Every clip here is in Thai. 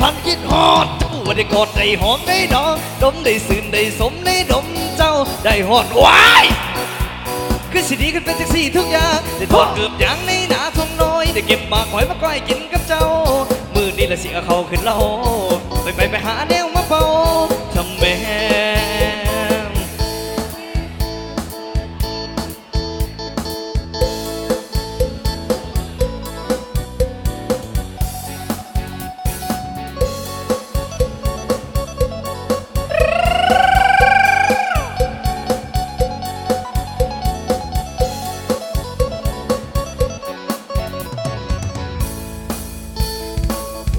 พันคิดฮอดเจ้าได้กอดได้หอมได้ดอกดมได้สื่นได้สมได้ดมเจ้าได้ฮอดว้ายคือสิดีขึ้นเป็นจักสี่ทุกอย่างได้ทอดเกือบอย่างในหนาทงน้อยได้เก็บหมากหอยมาก้อยกินกับเจ้ามือนี่ละสิเอาเขาขึ้นเล่าไปหาแนวมาเป่าทำแม่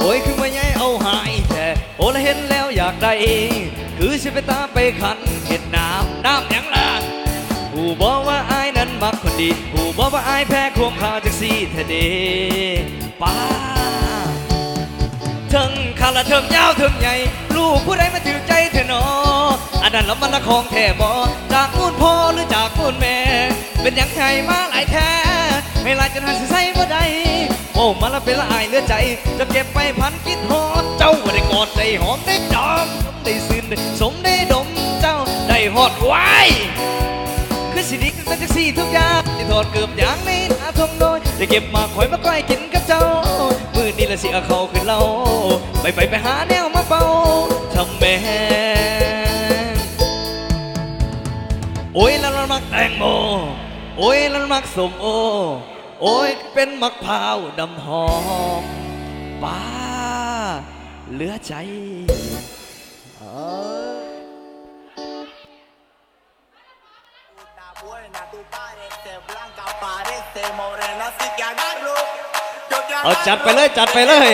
โอ้ยคือมาใหญ่เอาหายแท้โอ้ละเห็นแล้วอยากได้คือสิไปตามไปขันเห็ดน้ำหยังล่ะผู้บอกว่าอายนั้นมักคนดีผู้บอกว่าอายแพ้ความข่าวจากสีแท้เดป้าถึงขาละเถิงยาวเถิงใหญ่ลูกผู้ใดมาถือใจเธอหนออันนั้นแล้วมันละของแท้บอจากมูลพ่อหรือจากมูลแม่เป็นยังไงมาหลายแท้ไม่ลายจนหันสิใส่บ่ได้โอ้มาละเป็นละอายเลือใจจะเก็บไปพันคิดฮอดเจ้าได้กอดได้หอมได้ดอมได้ซื่นได้สมได้ดมเจ้าได้ฮอดไว้คือสิดีกันเป็นจักสี่ทุกอย่างที่ทอดเกือบอย่างในหน้าทงน้อยได้เก็บมาคอยมาใกล้กินกับเจ้ามือนี่ละสิเอาเขาขึ้นเล่าไปหาแนวมาเป่าทำแม่โอ้ยแล้วเรามักแตงโมโอ้ยแล้วมักส้มโอโอ้ยเป็นมะพร้าวดำหอมป้าเหลือใจเอาจัดไปเลยจัดไปเลย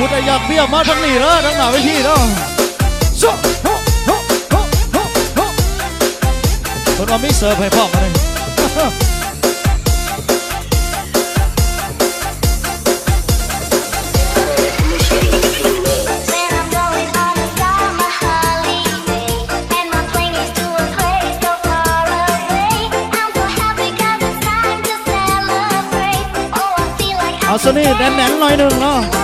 ผู้ใดอยากเบี้ยมาทั้งนี้แล้วทั้งหน้าเวทีแล้วคนว่าไม่เสิร์ฟให้พ่อมาเลย เอาซะนี่แน่นๆหน่อยหนึ่งเนาะ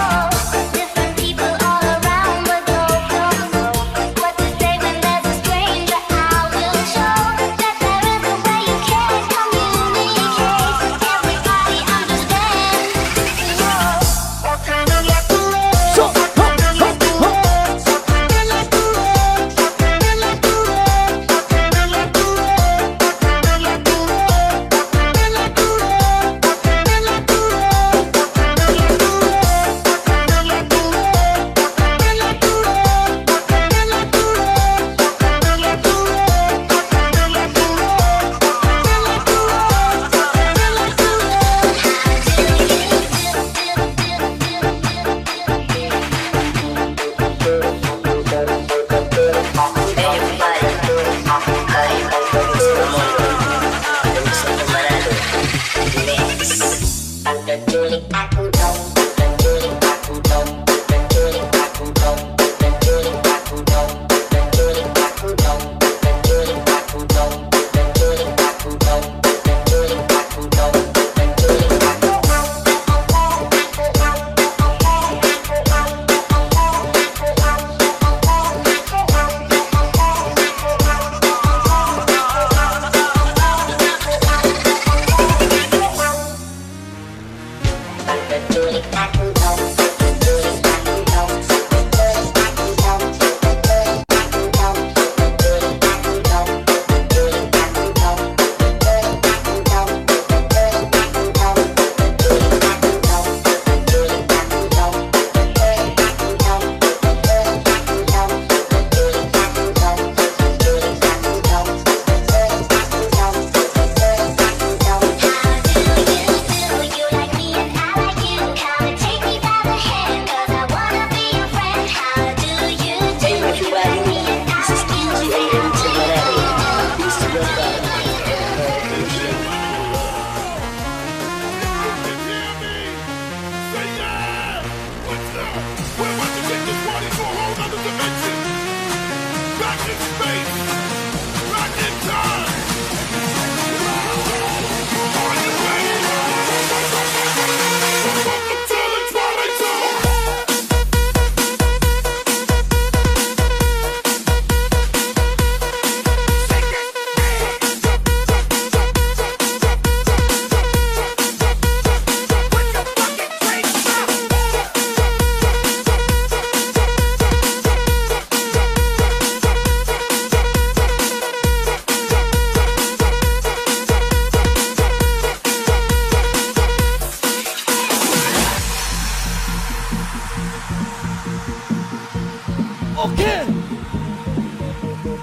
Okay.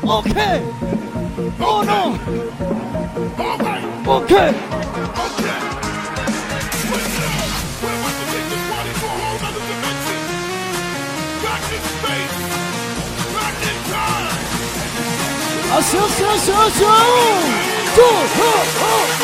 Okay. Oh no. All right. Okay. Okay. We're about to take this party to a whole other dimension. Back in space. Back in time. Two.